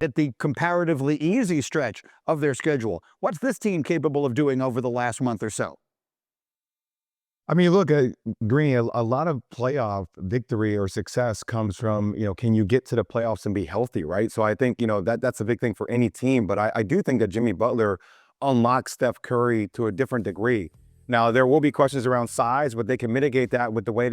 at the comparatively easy stretch of their schedule. What's this team capable of doing over the last month or so? I mean, look, Green, a lot of playoff victory or success comes from, can you get to the playoffs and be healthy, right? So I think, that's a big thing for any team. But I do think that Jimmy Butler unlocks Steph Curry to a different degree. Now, there will be questions around size, but they can mitigate that with the way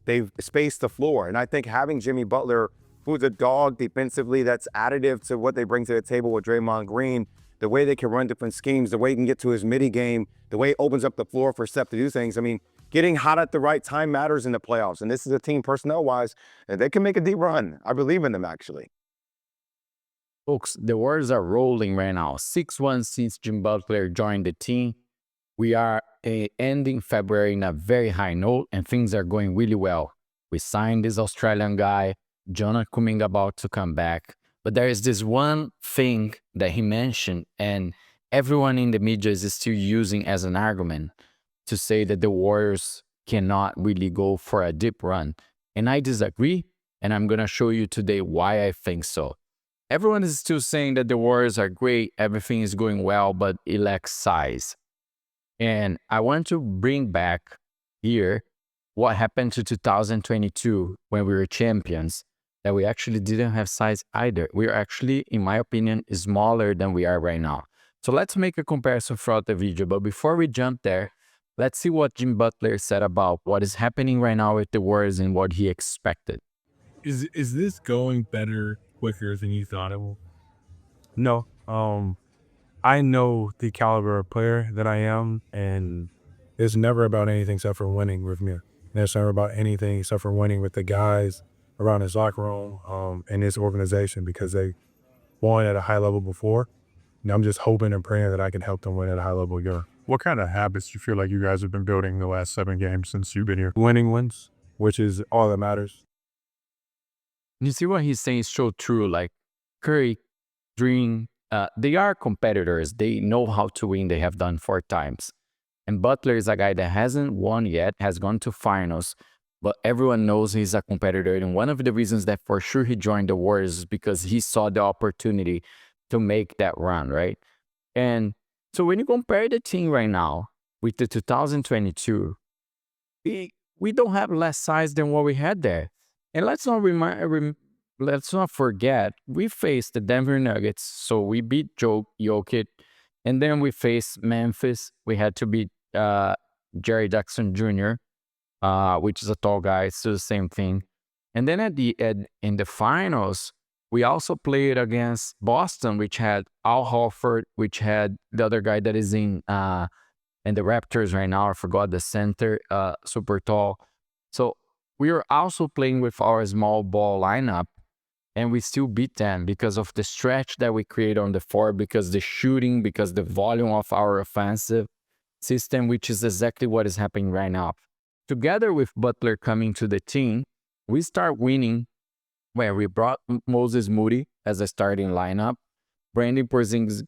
they've spaced the floor. And I think having Jimmy Butler, who's a dog defensively, that's additive to what they bring to the table with Draymond Green, the way they can run different schemes, the way he can get to his midi game, the way it opens up the floor for Steph to do things. I mean, getting hot at the right time matters in the playoffs. And this is a team personnel-wise, and they can make a deep run. I believe in them, actually. Folks, the Warriors are rolling right now. 6-1 since Jim Butler joined the team. We are ending February in a very high note, and things are going really well. We signed this Australian guy, Jonah Kuminga, about to come back. But there is this one thing that he mentioned, and everyone in the media is still using as an argument to say that the Warriors cannot really go for a deep run. And I disagree, and I'm going to show you today why I think so. Everyone is still saying that the Warriors are great, everything is going well, but it lacks size. And I want to bring back here what happened to 2022 when we were champions, that we actually didn't have size either. We're actually, in my opinion, smaller than we are right now. So let's make a comparison throughout the video. But before we jump there, let's see what Jim Butler said about what is happening right now with the Warriors and what he expected. Is this going better quicker than you thought it will? No. I know the caliber of player that I am, and it's never about anything except for winning with me. And it's never about anything except for winning with the guys around his locker room and his organization, because they won at a high level before. And I'm just hoping and praying that I can help them win at a high level again. What kind of habits do you feel like you guys have been building the last 7 games since you've been here? Winning wins, which is all that matters. You see what he's saying is so true. Like Curry, Green, they are competitors. They know how to win. They have done 4 times. And Butler is a guy that hasn't won yet, has gone to finals, but everyone knows he's a competitor. And one of the reasons that for sure he joined the Warriors is because he saw the opportunity to make that run, right? And so when you compare the team right now with the 2022, we don't have less size than what we had there. And let's not forget, we faced the Denver Nuggets, so we beat Jokic, and then we faced Memphis. We had to beat Jerry Jackson Jr., which is a tall guy. It's still the same thing. And then in the finals, we also played against Boston, which had Al Horford, which had the other guy that is in the Raptors right now. I forgot the center, super tall. So we are also playing with our small ball lineup, and we still beat them because of the stretch that we create on the floor, because the shooting, because the volume of our offensive system, which is exactly what is happening right now. Together with Butler coming to the team, we start winning where we brought Moses Moody as a starting lineup, Brandon Porzingis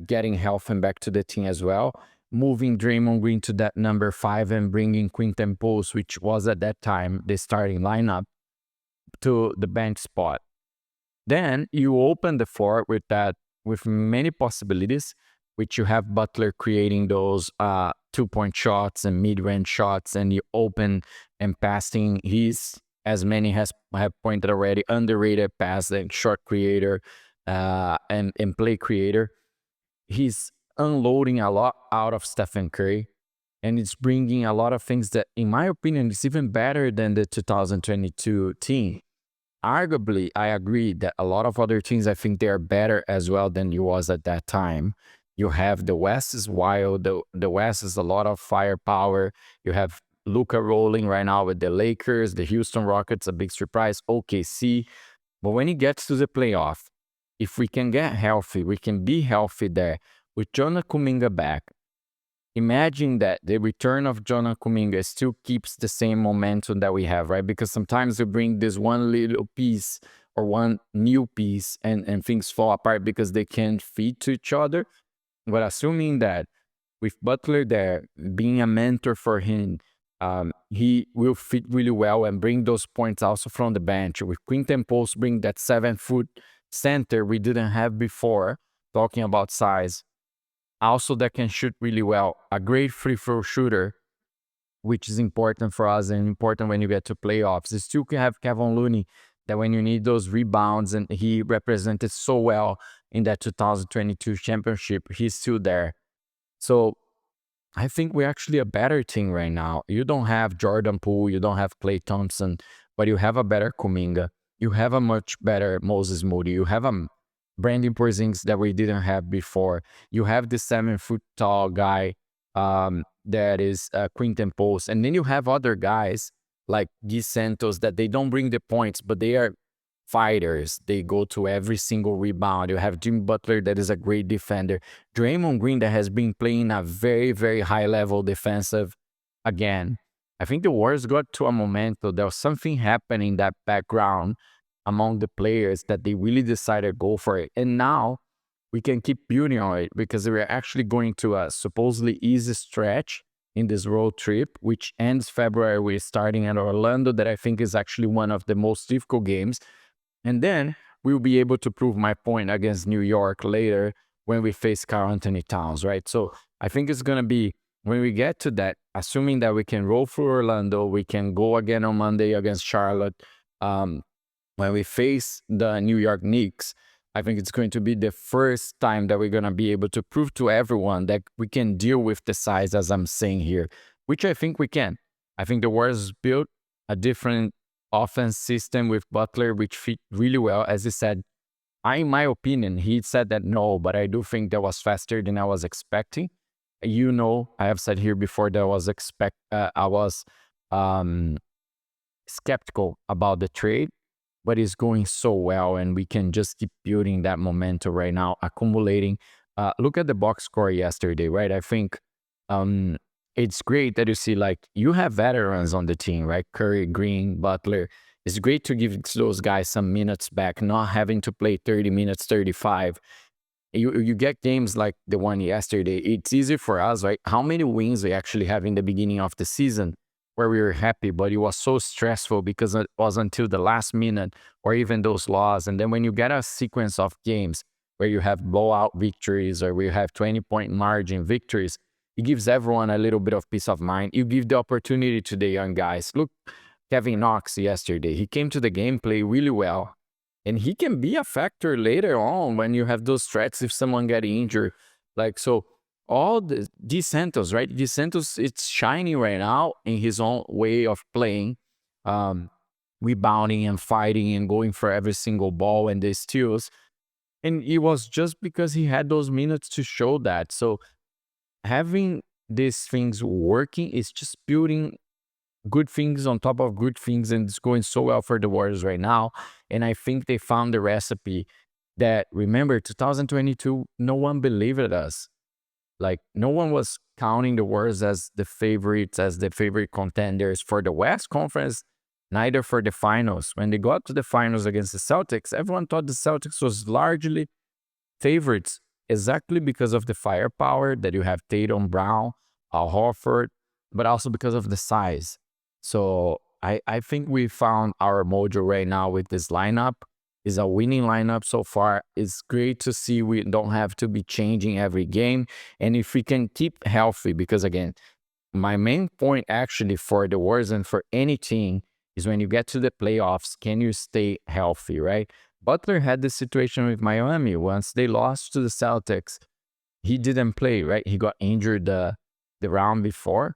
getting health and back to the team as well, moving Draymond Green to that number 5 and bringing Quinton Post, which was at that time the starting lineup, to the bench spot. Then you open the floor with many possibilities, which you have Butler creating those 2-point shots and mid-range shots, and you open and passing. He's, as many have pointed already, underrated pass and shot creator and play creator. He's unloading a lot out of Stephen Curry, and it's bringing a lot of things that, in my opinion, is even better than the 2022 team. Arguably, I agree that a lot of other teams, I think they are better as well than it was at that time. You have the West is wild. The West is a lot of firepower. You have Luka rolling right now with the Lakers, the Houston Rockets, a big surprise, OKC. But when he gets to the playoff, if we can get healthy, we can be healthy there with Jonah Kuminga back. Imagine that the return of Jonah Kuminga still keeps the same momentum that we have, right? Because sometimes we bring this one little piece or one new piece and things fall apart because they can't fit to each other. But assuming that with Butler there, being a mentor for him, he will fit really well and bring those points also from the bench. With Quinton Post bring that 7 foot center we didn't have before, talking about size. Also that can shoot really well. A great free throw shooter, which is important for us and important when you get to playoffs. You still can have Kevin Looney, that when you need those rebounds, and he represented so well in that 2022 championship, he's still there. So I think we're actually a better team right now. You don't have Jordan Poole, you don't have Klay Thompson, but you have a better Kuminga. You have a much better Moses Moody. You have a Brandon Porzingis that we didn't have before. You have the 7-foot tall guy that is Quinton Post. And then you have other guys like Gui Santos that they don't bring the points, but they are fighters. They go to every single rebound. You have Jimmy Butler that is a great defender. Draymond Green that has been playing a very, very high level defensive again. I think the Warriors got to a momentum. There was something happening in that background among the players that they really decided to go for it. And now we can keep building on it because we're actually going to a supposedly easy stretch in this road trip, which ends February. We're starting at Orlando, that I think is actually one of the most difficult games. And then we'll be able to prove my point against New York later when we face Karl Anthony Towns, right? So I think it's going to be, when we get to that, assuming that we can roll through Orlando, we can go again on Monday against Charlotte. When we face the New York Knicks, I think it's going to be the first time that we're going to be able to prove to everyone that we can deal with the size, as I'm saying here, which I think we can. I think the Warriors built a different offense system with Butler, which fit really well. As he said, in my opinion, he said that no, but I do think that was faster than I was expecting. You know, I have said here before that I was skeptical about the trade, but it's going so well, and we can just keep building that momentum right now, accumulating. Look at the box score yesterday, right? I think it's great that you see, like, you have veterans on the team, right? Curry, Green, Butler. It's great to give those guys some minutes back, not having to play 30 minutes, 35. You get games like the one yesterday. It's easy for us, right? How many wins we actually have in the beginning of the season where we were happy, but it was so stressful because it was until the last minute, or even those losses. And then when you get a sequence of games where you have blowout victories or we have 20-point margin victories, it gives everyone a little bit of peace of mind. You give the opportunity to the young guys. Look, Kevin Knox yesterday, he came to the game, play really well. And he can be a factor later on when you have those threats if someone get injured. Like, so all the Gui Santos, right? Gui Santos, it's shining right now in his own way of playing, rebounding and fighting and going for every single ball and the steals. And it was just because he had those minutes to show that. So having these things working is just building good things on top of good things, and it's going so well for the Warriors right now. And I think they found the recipe that, remember, 2022, no one believed in us. Like, no one was counting the Warriors as the favorites, as the favorite contenders for the West Conference, neither for the finals. When they got to the finals against the Celtics, everyone thought the Celtics was largely favorites, exactly because of the firepower that you have Tatum, Brown, Al Horford, but also because of the size. So I think we found our mojo right now with this lineup. It's a winning lineup so far. It's great to see we don't have to be changing every game. And if we can keep healthy, because again, my main point actually for the Warriors and for any team is when you get to the playoffs, can you stay healthy, right? Butler had this situation with Miami. Once they lost to the Celtics, he didn't play, right? He got injured the round before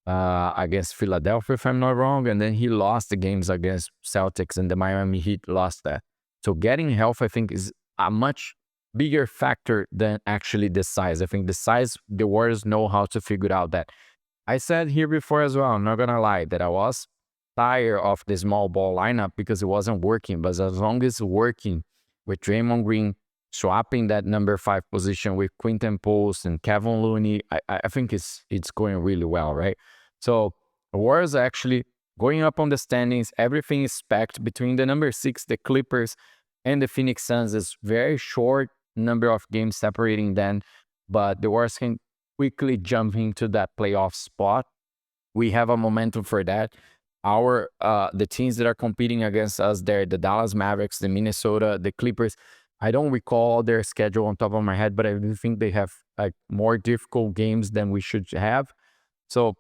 against Philadelphia, if I'm not wrong. And then he lost the games against Celtics, and the Miami Heat lost that. So getting health, I think, is a much bigger factor than actually the size. I think the size, the Warriors know how to figure out that. I said here before as well, I'm not going to lie, that I was tired of the small ball lineup because it wasn't working. But as long as it's working with Draymond Green swapping that number 5 position with Quinton Post and Kevin Looney, I think it's going really well, right? So the Warriors are actually going up on the standings. Everything is packed between the number 6, the Clippers, and the Phoenix Suns. It's very short number of games separating them, but the Warriors can quickly jump into that playoff spot. We have a momentum for that. The teams that are competing against us, they're the Dallas Mavericks, the Minnesota, the Clippers. I don't recall their schedule on top of my head, but I do think they have like more difficult games than we should have. So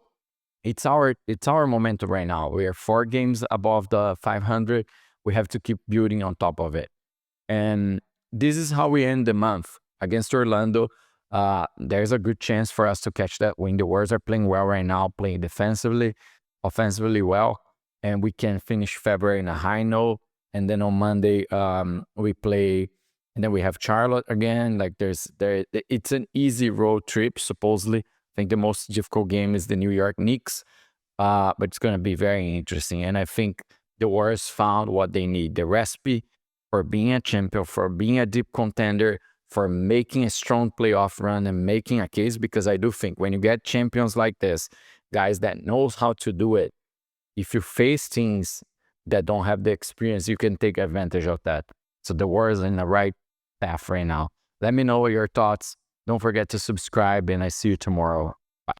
it's our momentum right now. We are 4 games above the 500. We have to keep building on top of it. And this is how we end the month against Orlando. There's a good chance for us to catch that win. The Warriors are playing well right now, playing defensively, offensively well, and we can finish February in a high note. And then on Monday, we play, and then we have Charlotte again. Like it's an easy road trip, supposedly. I think the most difficult game is the New York Knicks, but it's going to be very interesting. And I think the Warriors found what they need, the recipe for being a champion, for being a deep contender, for making a strong playoff run and making a case, because I do think when you get champions like this, guys that knows how to do it, if you face teams that don't have the experience, you can take advantage of that. So the Warriors are in the right path right now. Let me know your thoughts. Don't forget to subscribe, and I see you tomorrow.